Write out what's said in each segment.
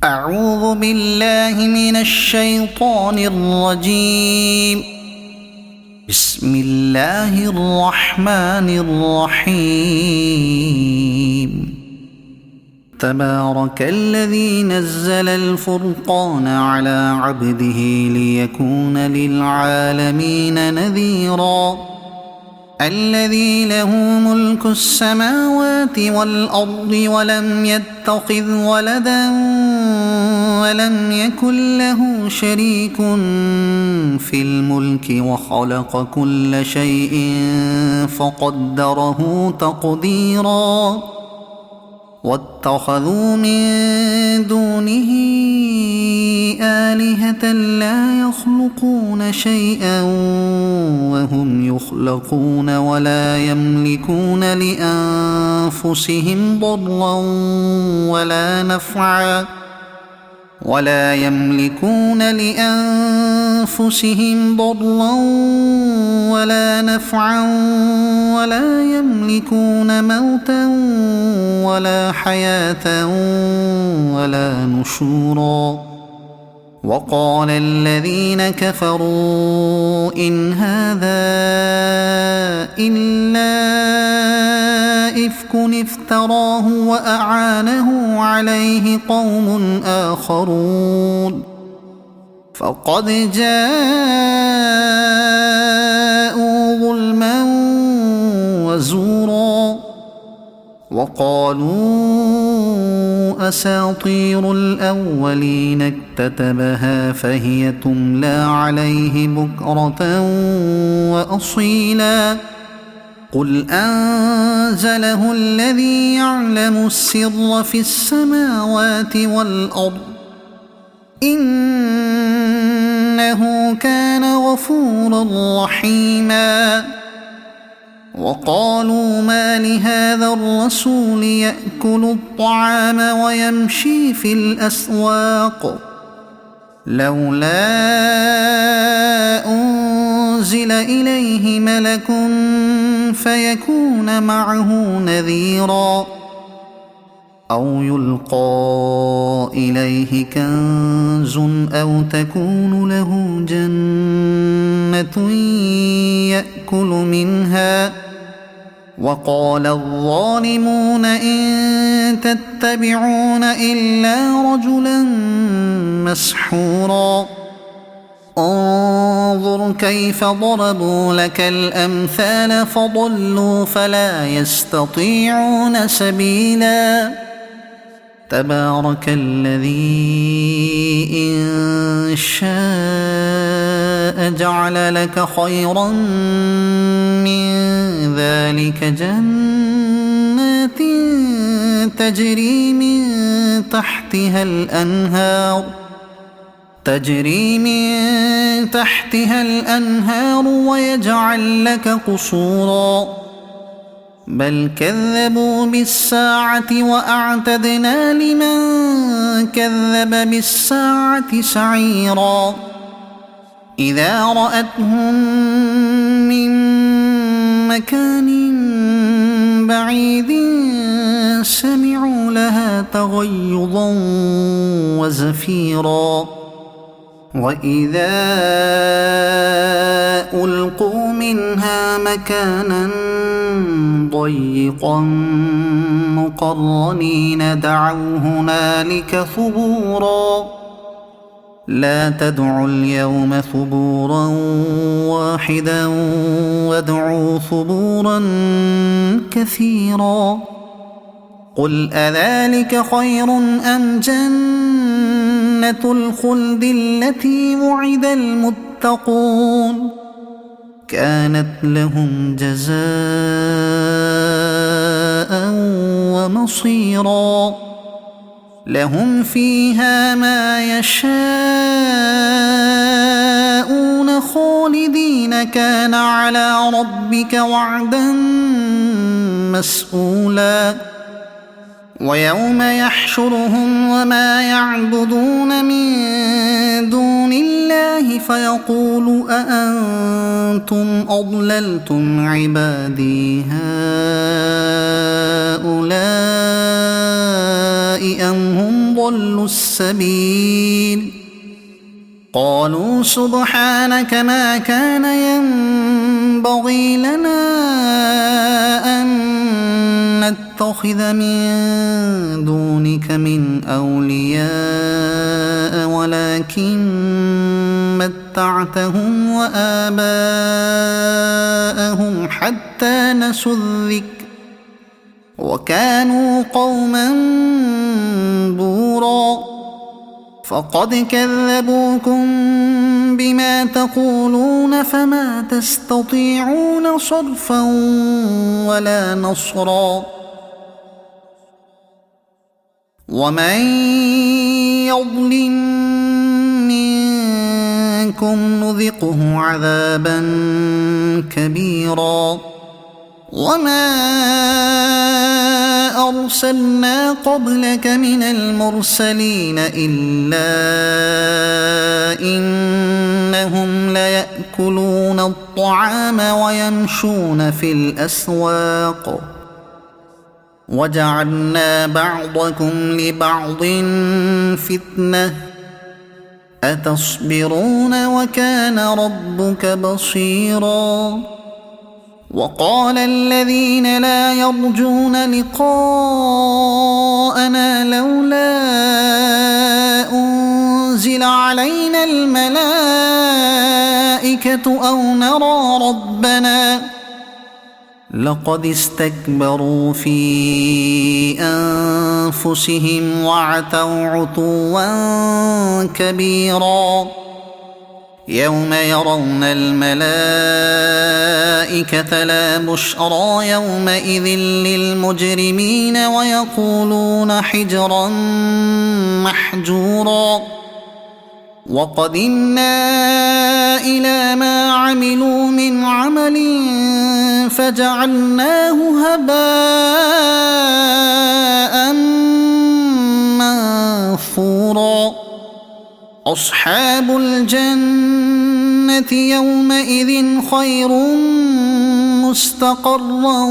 أعوذ بالله من الشيطان الرجيم. بسم الله الرحمن الرحيم. تبارك الذي نزل الفرقان على عبده ليكون للعالمين نذيرا. الذي له ملك السماوات والأرض ولم يتخذ ولدا ولم يكن له شريك في الملك وخلق كل شيء فقدره تقديرا. واتخذوا من دونه آلهة لا يخلقون شيئا وهم يخلقون ولا يملكون لأنفسهم ضرا ولا نفعا ولا يملكون موتا ولا حياة ولا نشورا. وقال الذين كفروا إن هذا إلا إفك افتراه وأعانه عليه قوم آخرون فقد جاءوا ظلما وزورا. وقالوا أساطير الأولين اكتتبها فهي تملى عليه بكرة وأصيلا. قل أنزله الذي يعلم السر في السماوات والأرض إنه كان غفورا رحيما. وقالوا ما لهذا الرسول يأكل الطعام ويمشي في الأسواق لولا أنزل إليه ملك فيكون معه نذيرا أو يلقى إليه كنز أو تكون له جنة يأكل منها. وقال الظالمون إن تتبعون إلا رجلا مسحورا. انظر كيف ضربوا لك الأمثال فضلوا فلا يستطيعون سبيلا. تبارك الذي إن شاء جعل لك خيرا من ذلك جنات تجري من تحتها الأنهار ويجعل لك قصورا. بل كذبوا بالساعة وأعتدنا لمن كذب بالساعة سعيرا. إذا رأتهم من مكان بعيد سمعوا لها تغيظا وزفيرا. وإذا ألقوا منها مكانا ضيقا مقرنين دعوا هنالك ثبورا. لا تدعوا اليوم ثبورا واحدا وادعوا ثبورا كثيرا. قل أذلك خير أم جنة الخلد التي وعد المتقون كانت لهم جزاء ومصيرا. لهم فيها ما يشاءون خالدين كان على ربك وعدا مسئولا. ويوم يحشرهم وما يعبدون من دون الله فيقول أأنتم أضللتم عبادي هؤلاء أم هم ضلوا السبيل قالوا سبحانك ما كان ينبغي لنا أن نتخذ من دونك من أولياء ولكن متعتهم وآباءهم حتى نسوا الذكر وكانوا قوما بورا فقد كذبوكم بما تقولون فما تستطيعون صرفا ولا نصرا ومن يظلم منكم نذقه عذابا كبيرا وما أرسلنا قبلك من المرسلين إلا إنهم ليأكلون الطعام ويمشون في الأسواق وجعلنا بعضكم لبعض فتنة أتصبرون وكان ربك بصيرا وقال الذين لا يرجون لقاءنا لولا أنزل علينا الملائكة أو نرى ربنا لقد استكبروا في أنفسهم وعتوا عتوا كبيرا يوم يرون الملائكة لا بشرى يومئذ للمجرمين ويقولون حجرا محجورا وقدمنا إلى ما عملوا من عمل فجعلناه هباء منثورا أصحاب الجنة يومئذ خير مستقرا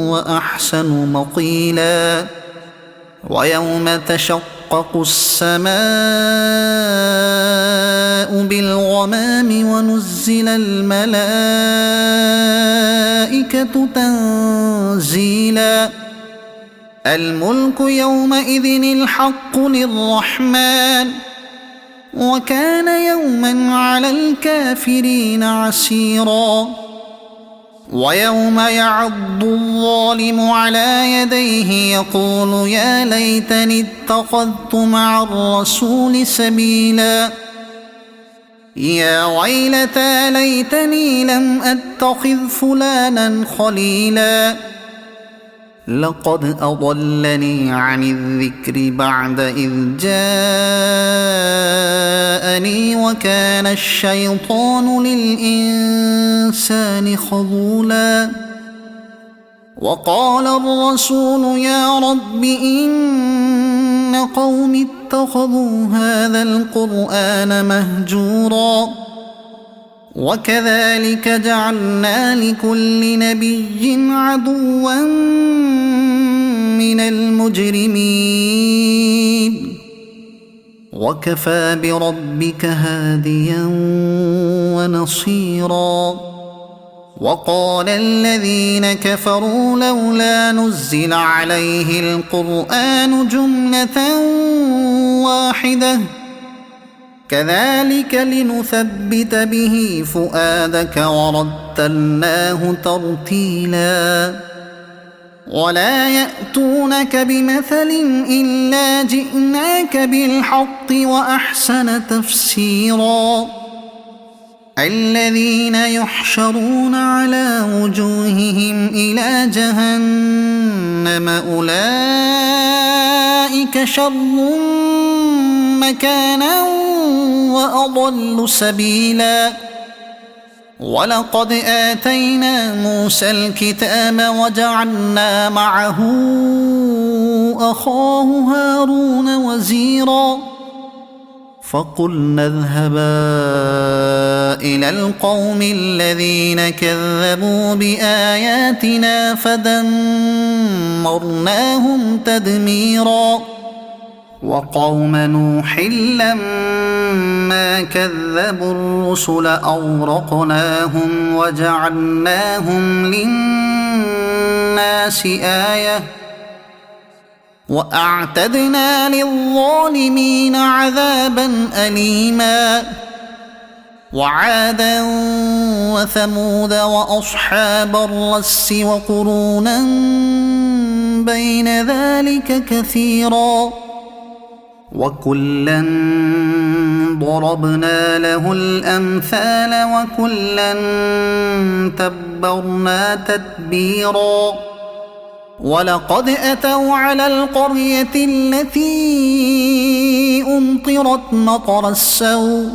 وأحسن مقيلا ويوم تشقق السماء بالغمام ونزل الملائكة تنزيلا الملك يومئذ الحق للرحمن وكان يوما على الكافرين عسيرا ويوم يعض الظالم على يديه يقول يا ليتني اتخذت مع الرسول سبيلا يا ويلتى ليتني لم أتخذ فلانا خليلا لقد أضلني عن الذكر بعد إذ جاءني وكان الشيطان للإنسان خذولا وقال الرسول يا رب إن قوم اتخذوا هذا القرآن مهجورا وكذلك جعلنا لكل نبي عدوا من المجرمين وكفى بربك هاديا ونصيرا وقال الذين كفروا لولا نزل عليه القرآن جملة واحدة كذلك لنثبت به فؤادك ورتلناه ترتيلا ولا يأتونك بمثل إلا جئناك بالحق وأحسن تفسيرا الذين يحشرون على وجوههم إلى جهنم أولئك شر مكانا وأضل سبيلا ولقد آتينا موسى الكتاب وجعلنا معه أخاه هارون وزيرا فقلنا اذهبا إلى القوم الذين كذبوا بآياتنا فدمرناهم تدميرا وقوم نوح لما كذبوا الرسل أغرقناهم وجعلناهم للناس آية وأعتدنا للظالمين عذابا أليما وعادا وثمود وأصحاب الرس وقرونا بين ذلك كثيرا وكلا ضربنا له الأمثال وكلا تبرنا تتبيرا ولقد أتوا على القرية التي أمطرت مطر السوء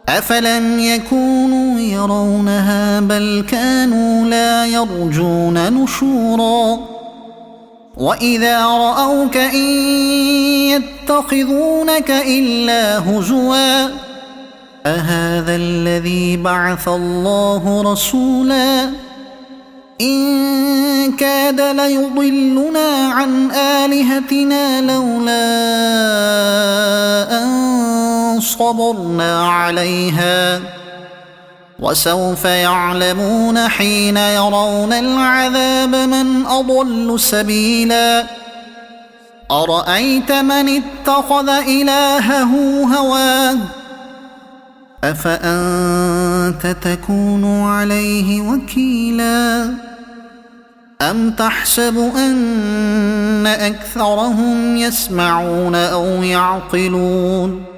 أفلم يكونوا يرونها بل كانوا لا يرجون نشورا وإذا رأوك إن يتخذونك إلا هزوا أهذا الذي بعث الله رسولا إن كاد ليضلنا عن آلهتنا لولا أن صبرنا عليها وسوف يعلمون حين يرون العذاب من أضل سبيلا أرأيت من اتخذ إلهه هواه أفأنت تكون عليه وكيلا أم تحسب أن أكثرهم يسمعون أو يعقلون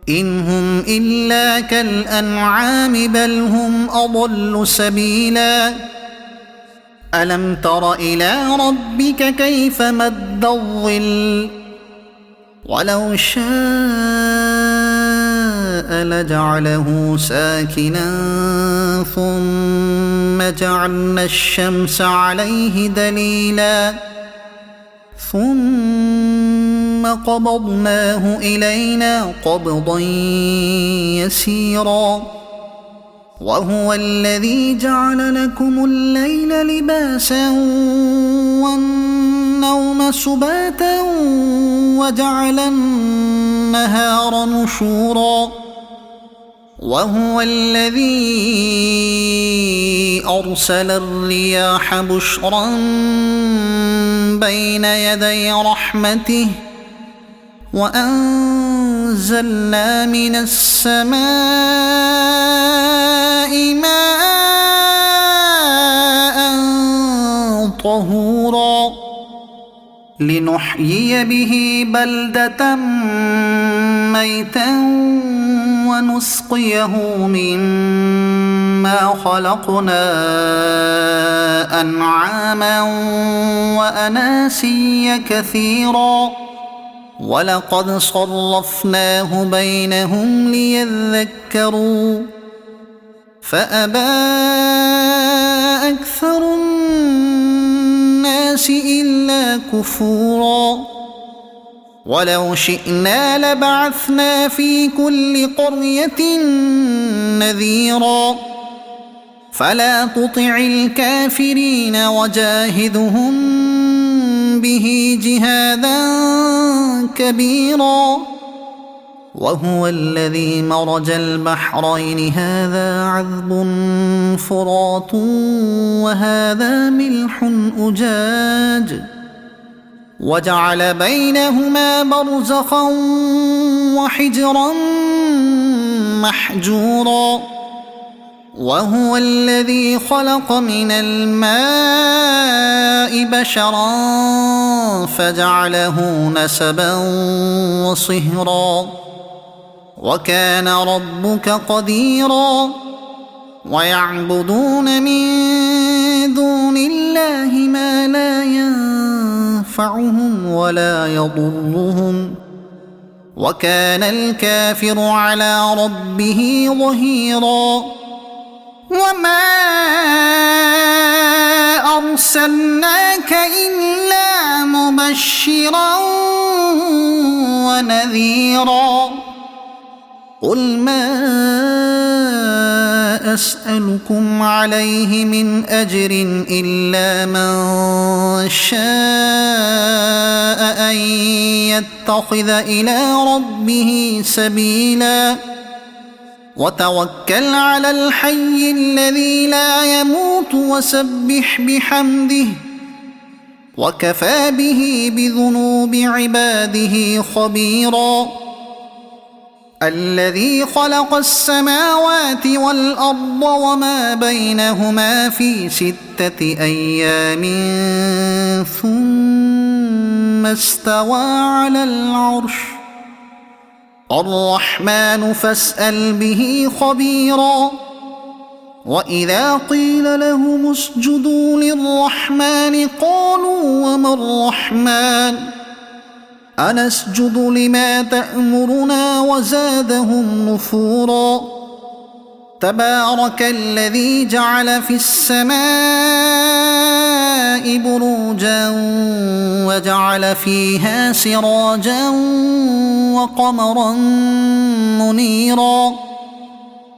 إن هم إلا كالأنعام بل هم أضل سبيلا ألم تر إلى ربك كيف مد الظل ولو شاء لجعله ساكنا ثم جعلنا الشمس عليه دليلا ثم قبضناه إلينا قبضا يسيرا وهو الذي جعل لكم الليل لباسا والنوم سباتا وجعل النهار نشورا وهو الذي أرسل الرياح بشرا بين يدي رحمته وأنزلنا من السماء ماء طهورا لنحيي به بلدة ميتا ونسقيه مما خلقنا أنعاما وأناسيا كثيرا ولقد صرفناه بينهم ليذكروا فأبى أكثر الناس إلا كفورا ولو شئنا لبعثنا في كل قرية نذيرا فلا تطع الكافرين وجاهدهم به جهادا كبيرا وهو الذي مرج البحرين هذا عذب فرات وهذا ملح أجاج وجعل بينهما برزخا وحجرا محجورا وهو الذي خلق من الماء بشرا فجعله نسبا وصهرا وكان ربك قديرا ويعبدون من دون الله ما لا ينفعهم ولا يضرهم وكان الكافر على ربه ظهيرا وما أرسلناك إلا مبشرا ونذيرا قل ما أسألكم عليه من أجر إلا من شاء أن يتخذ إلى ربه سبيلا وتوكل على الحي الذي لا يموت وسبح بحمده وكفى به بذنوب عباده خبيرا الذي خلق السماوات والأرض وما بينهما في 6 أيام ثم استوى على العرش الرحمن فاسأل به خبيرا وإذا قيل لهم اسجدوا للرحمن قالوا وما الرحمن أنسجد لما تأمرنا وزادهم نفورا تبارك الذي جعل في السماء بروجا وجعل فيها سراجا وقمرا منيرا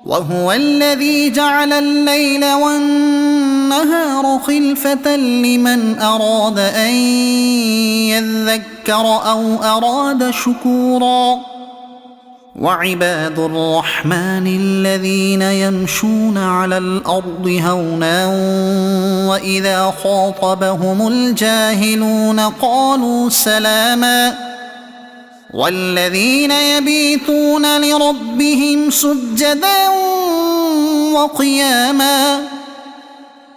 وهو الذي جعل الليل والنهار خلفة لمن أراد أن يذكر أو أراد شكورا وعباد الرحمن الذين يمشون على الأرض هونا وإذا خاطبهم الجاهلون قالوا سلاما والذين يبيتون لربهم سجدا وقياما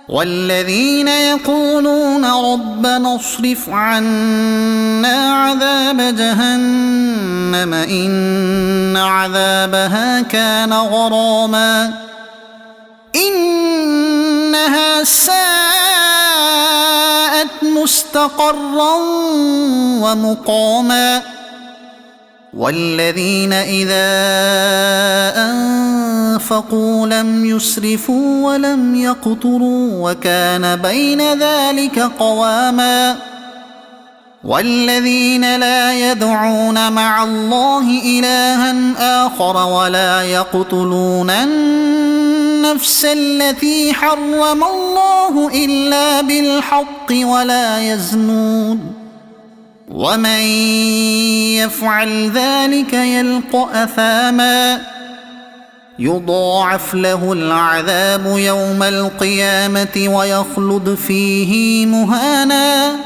والذين يقولون ربنا اصرف عنا عذاب جهنم إن عذابها كان غراما إنها ساءت مستقرا ومقاما والذين إذا أنفقوا لم يسرفوا ولم يقتروا وكان بين ذلك قواما والذين لا يدعون مع الله إلها آخر ولا يقتلون النفس التي حرم الله إلا بالحق ولا يزنون ومن يفعل ذلك يلق أثاما يضاعف له العذاب يوم القيامة ويخلد فيه مهانا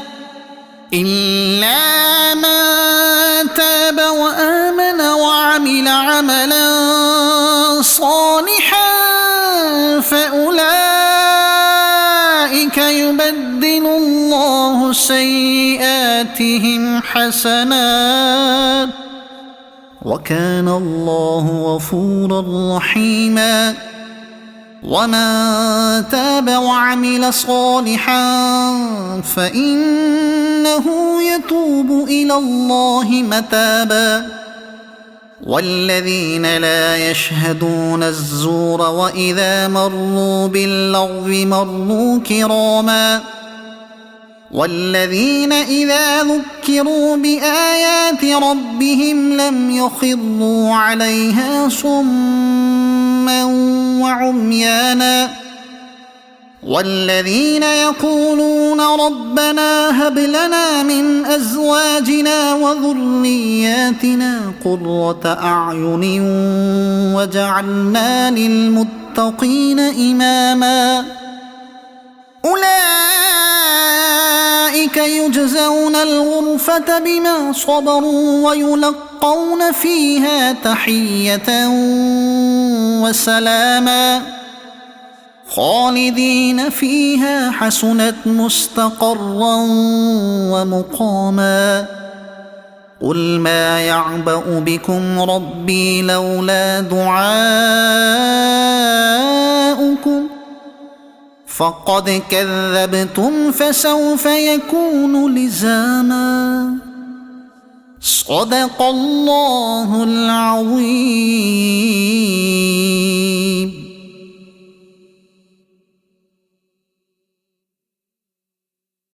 إلا من تاب وآمن وعمل عملا صالحا فأولئك يبدل الله سيئاتهم حسنات وكان الله غفورا رحيما ومن تاب وعمل صالحا فإنه يتوب إلى الله متابا والذين لا يشهدون الزور وإذا مروا باللغو مروا كراما والذين إذا ذكروا بآيات ربهم لم يخروا عليها صما وعميانا والذين يقولون ربنا هب لنا من أزواجنا وذرياتنا قرة أعين وجعلنا للمتقين إماما أولئك يجزون الغرفة بما صبروا ويلقون فيها تحية وسلاما خالدين فيها حسنت مستقرا ومقاما قل ما يعبأ بكم ربي لولا دعاؤكم فقد كذبتم فسوف يكون لزاما صدق الله العظيم.